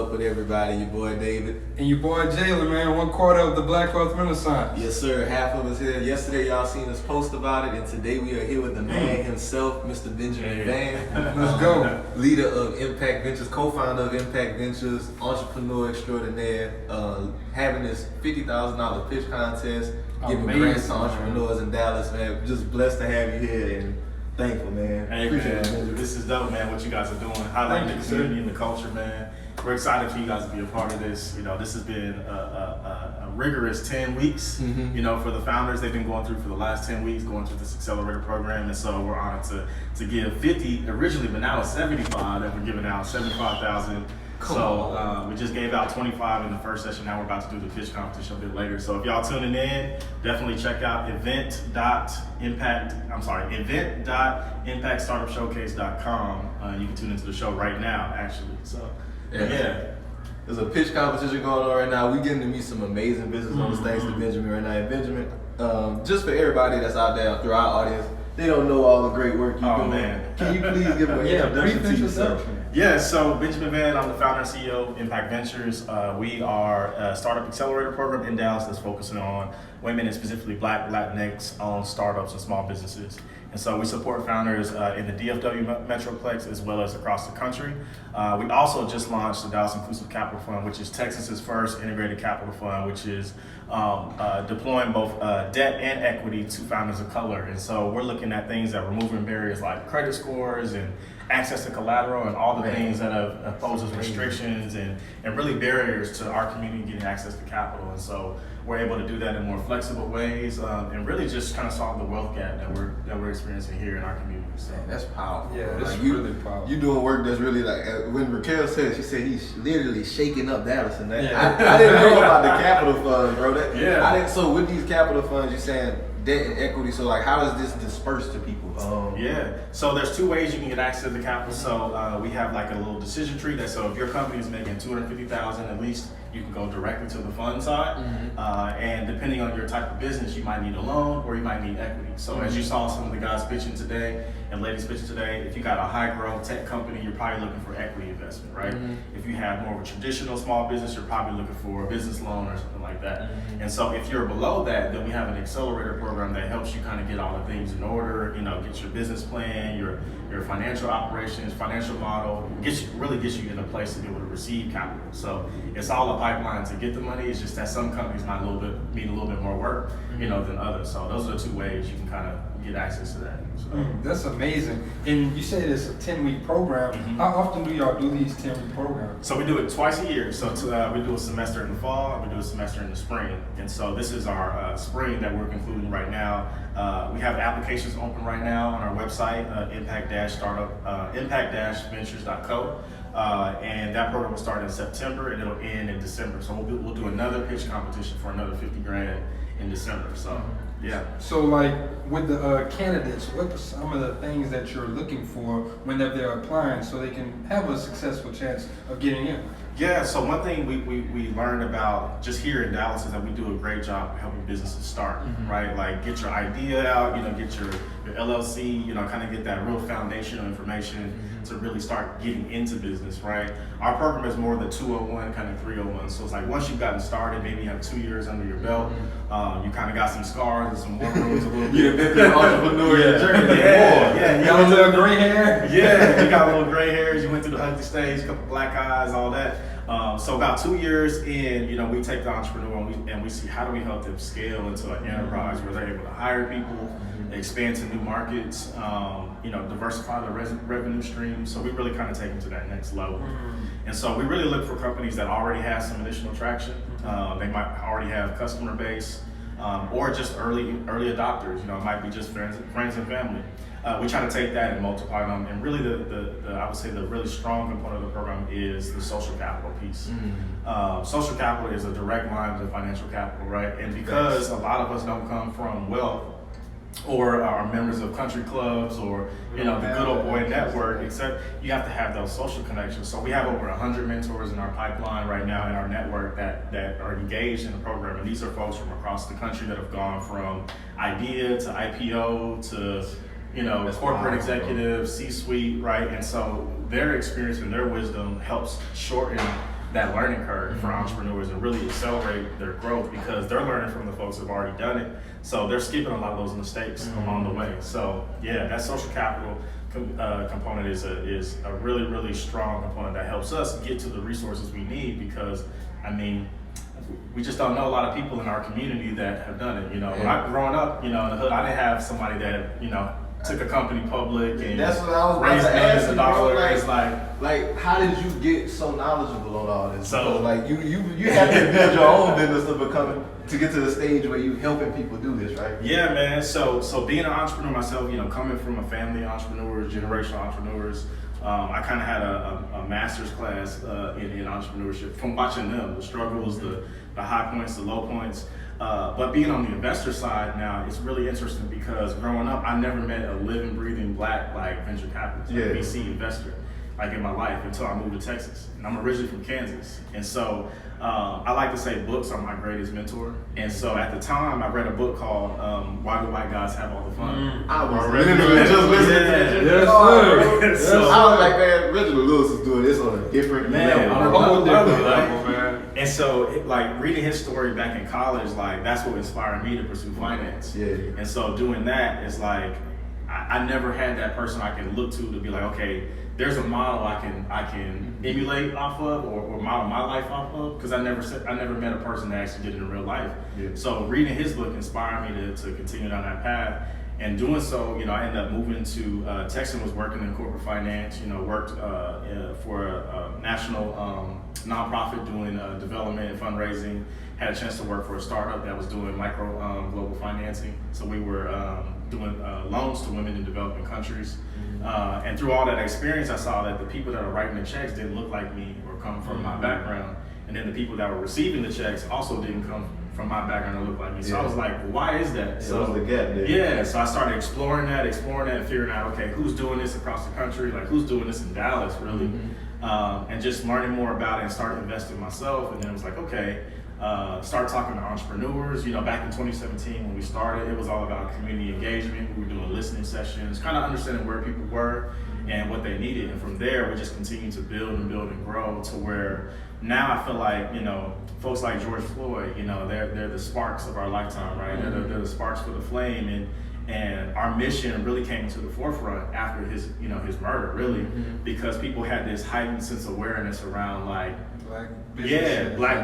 up with everybody? Your boy David. And your boy Jalen, man, 1/4 of the Black Wealth Renaissance. Yes, sir. Half of us here. Yesterday, y'all seen us post about it, and today we are here with the man himself, Mr. Benjamin Vann. Let's go. Leader of Impact Ventures, co-founder of Impact Ventures, entrepreneur extraordinaire, having this $50,000 pitch contest, giving grants to entrepreneurs in Dallas, man. Just blessed to have you here and thankful, man. Hey, man, this is dope, man, what you guys are doing. Highlighting the community and the culture, man. We're excited for you guys to be a part of this. You know, this has been a rigorous 10 weeks, you know, for the founders. They've been going through for the last 10 weeks, going through this accelerator program. And so we're honored to give 50 originally, but now it's 75 that we're giving out, 75,000. So we just gave out 25 in the first session. Now we're about to do the pitch competition a bit later. So if y'all tuning in, definitely check out event.impactstartupshowcase.com. You can tune into the show right now, actually. So yeah. There's a pitch competition going on right now. We getting to meet some amazing business owners thanks to Benjamin right now. And Benjamin, just for everybody that's out there through our audience, they don't know all the great work you're doing. Man. Can you please give them an introduction to yourself? Yeah, so Benjamin Vann, I'm the founder and CEO of Impact Ventures. We are a startup accelerator program in Dallas that's focusing on women and specifically Black, Latinx-owned startups and small businesses. And so we support founders in the DFW Metroplex as well as across the country. We also just launched the Dallas Inclusive Capital Fund, which is Texas's first integrated capital fund, which is deploying both debt and equity to founders of color. And so we're looking at things that removing barriers like credit scores and access to collateral and all the things that have poses restrictions and really barriers to our community getting access to capital. And so we're able to do that in more flexible ways and really just kind of solve the wealth gap that we're experiencing here in our community. So man, that's powerful. Yeah, that's really powerful. You doing work that's really like, when Raquel said, she said he's literally shaking up Dallas and that. Yeah. I didn't know about the capital funds, bro. So with these capital funds, you're saying debt and equity, so like how does this disperse to people? So there's two ways you can get access to the capital. So we have like a little decision tree that, so if your company is making $250,000 at least, you can go directly to the fund side. And depending on your type of business, you might need a loan or you might need equity. So as you saw some of the guys pitching today and ladies pitching today, if you got a high growth tech company, you're probably looking for equity investment, right? If you have more of a traditional small business, you're probably looking for a business loan or something like that. And so if you're below that, then we have an accelerator program that helps you kind of get all the things in order, you know, get your business plan, your financial operations, financial model, really gets you in a place to be able to receive capital. So it's all a pipeline to get the money. It's just that some companies might need a little bit more work, you know, than others. So those are the two ways you can kind of get access to that. So. That's amazing. And you said it's a 10-week program. How often do y'all do these 10-week programs? So we do it twice a year. So we do a semester in the fall and we do a semester in the spring. And so this is our spring that we're concluding right now. We have applications open right now on our website, impact-ventures.co. And that program will start in September and it'll end in December. So we'll do another pitch competition for another $50,000 in December. So yeah. So like with the candidates, what are some of the things that you're looking for whenever they're applying so they can have a successful chance of getting in? Yeah, so one thing we learned about just here in Dallas is that we do a great job helping businesses start, right? Like get your idea out, you know, get your LLC, you know, kind of get that real foundational information to really start getting into business, right? Our program is more the 201, kind of 301. So it's like once you've gotten started, maybe you have 2 years under your belt, you kind of got some scars and some work rooms a little bit. You've been through entrepreneurial journey. Yeah. You got a little gray hair? Yeah, you got little gray hairs, you went through the ugly stage, couple black eyes, all that. So about 2 years in, you know, we take the entrepreneur and we see how do we help them scale into an enterprise where they're able to hire people, expand to new markets, you know, diversify the revenue streams. So we really kind of take them to that next level. And so we really look for companies that already have some initial traction. They might already have customer base, or just early adopters. You know, it might be just friends and family. We try to take that and multiply them. And really the I would say the really strong component of the program is the social capital piece. Social capital is a direct line to financial capital, right? And because a lot of us don't come from wealth or are members of country clubs or, you know, the good old boy network, except you have to have those social connections. So we have over 100 mentors in our pipeline right now in our network that are engaged in the program. And these are folks from across the country that have gone from idea to IPO to, you know, corporate executive, C-suite, right? And so their experience and their wisdom helps shorten that learning curve for entrepreneurs and really accelerate their growth because they're learning from the folks who've already done it. So they're skipping a lot of those mistakes along the way. So yeah, that social capital component is a really, really strong component that helps us get to the resources we need because, I mean, we just don't know a lot of people in our community that have done it. You know, when I growing up, you know, in the hood, I didn't have somebody that, you know, took a company public and that's what I was about raised to millions ask of you, bro. dollars. Like, how did you get so knowledgeable on all this? So, because, like, you have to build your own business to get to the stage where you helping people do this, right? yeah, man. So being an entrepreneur myself, you know, coming from a family of entrepreneurs, generational entrepreneurs, I kind of had a master's class in entrepreneurship from watching them, the struggles, the high points, the low points. But being on the investor side now, it's really interesting because growing up, I never met a living, breathing black like venture capitalist, like VC investor, like in my life until I moved to Texas. And I'm originally from Kansas, and so I like to say books are my greatest mentor. And so at the time, I read a book called "Why Do White Guys Have All the Fun?" I was literally just listening to that. Yes, sir. So, I was like, man, Reginald Lewis is doing this on a different level. on a whole different level, man. And so, like reading his story back in college, like that's what inspired me to pursue finance. Yeah. And so doing that is like, I never had that person I can look to be like, okay, there's a model I can emulate off of or model my life off of because I never met a person that actually did it in real life. Yeah. So reading his book inspired me to continue down that path. And doing so, you know, I ended up moving to Texas, was working in corporate finance, you know, worked for a national nonprofit doing development and fundraising. Had a chance to work for a startup that was doing micro global financing. So we were doing loans to women in developing countries. And through all that experience, I saw that the people that are writing the checks didn't look like me or come from my background. And then the people that were receiving the checks also didn't come from my background or look like me. So I was like, well, why is that? So the gap there. Yeah, so I started exploring that, and figuring out, okay, who's doing this across the country? Like, who's doing this in Dallas, really? And just learning more about it and started investing myself. And then it was like, okay, start talking to entrepreneurs. You know, back in 2017 when we started, it was all about community engagement. We were doing listening sessions, kind of understanding where people were and what they needed. And from there, we just continued to build and grow to where now I feel like, you know, folks like George Floyd, you know, they're the sparks of our lifetime, right? They're the sparks for the flame, and our mission really came to the forefront after his murder, really, because people had this heightened sense of awareness around like black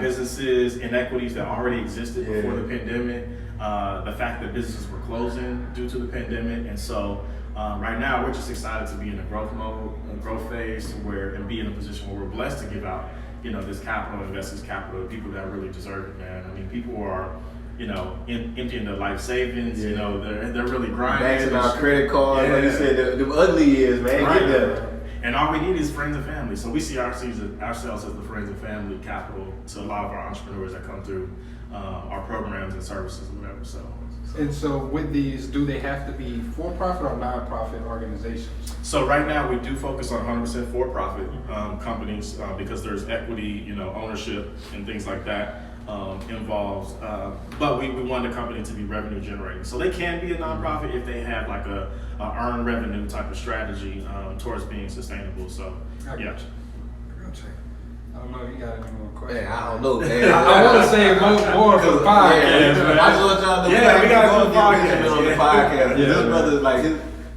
businesses, inequities that already existed before the pandemic, the fact that businesses were closing due to the pandemic, and so. Right now, we're just excited to be in a growth mode, a growth phase, and be in a position where we're blessed to give out, you know, this capital, invest this capital to people that really deserve it, man. I mean, people are, you know, emptying their life savings. You know, they're really grinding. Maxing out credit cards, like you said, the ugly years, man. Right. Get there. And all we need is friends and family. So we see ourselves as the friends and family capital to a lot of our entrepreneurs that come through our programs and services or whatever. And so with these, do they have to be for-profit or non-profit organizations? So right now we do focus on 100% for-profit companies because there's equity, you know, ownership and things like that involved. But we want the company to be revenue generating. So they can be a nonprofit if they have like a earned revenue type of strategy towards being sustainable. So yeah. I don't know if you got any more questions. Man, I don't know, man. I want to say more for the podcast, man. I just want y'all to we got to do the podcast. On the podcast. Yeah. This brother, like,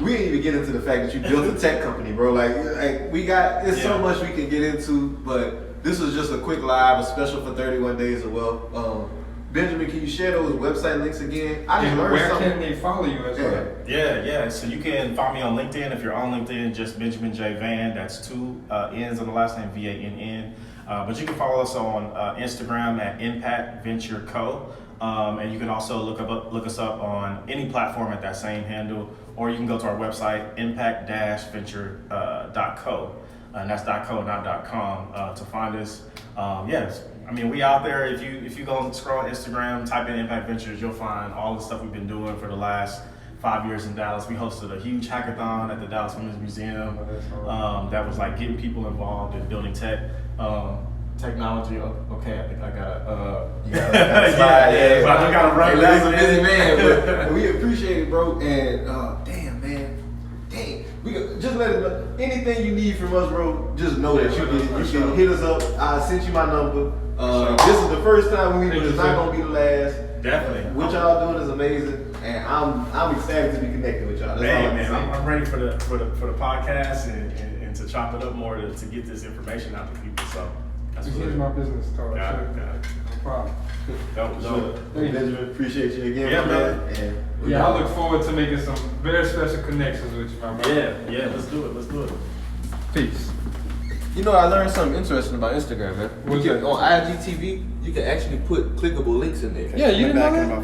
we didn't even get into the fact that you built a tech company, bro. Like we got, there's so much we can get into, but this was just a quick live, a special for 31 Days of Wealth. Benjamin, can you share those website links again? I just learned something. Where can they follow you as well? Yeah. So you can find me on LinkedIn. If you're on LinkedIn, just Benjamin J. Vann. That's 2 N's on the last name, VANN. But you can follow us on Instagram at Impact Venture Co. And you can also look us up on any platform at that same handle, or you can go to our website, impact-venture.co. And that's .co, not .com, to find us. Yes. I mean, we out there. If you go and scroll Instagram, type in Impact Ventures, you'll find all the stuff we've been doing for the last 5 years in Dallas. We hosted a huge hackathon at the Dallas Women's Museum that was like getting people involved in building technology. Okay, I think I gotta slide. But I gotta run. He's a busy man, but we appreciate it, bro. And damn, man, We can, just let it know. Anything you need from us, bro, just know that you can hit us up. I sent you my number. This is the first time we meet, but it's not gonna be the last. Definitely. What y'all doing is amazing, and I'm excited to be connected with y'all. That's all Man, I'm I'm ready for the podcast and to chop it up more to get this information out to people. So that's Here's what my business card. got it. No problem. Dope. Benjamin, appreciate you again. Yeah, man. And Yeah, I look forward to making some very special connections with you, my brother. Yeah, let's do it. Peace. You know, I learned something interesting about Instagram, man. What's You can, that? on IGTV, you can actually put clickable links in there. Yeah, you didn't know that?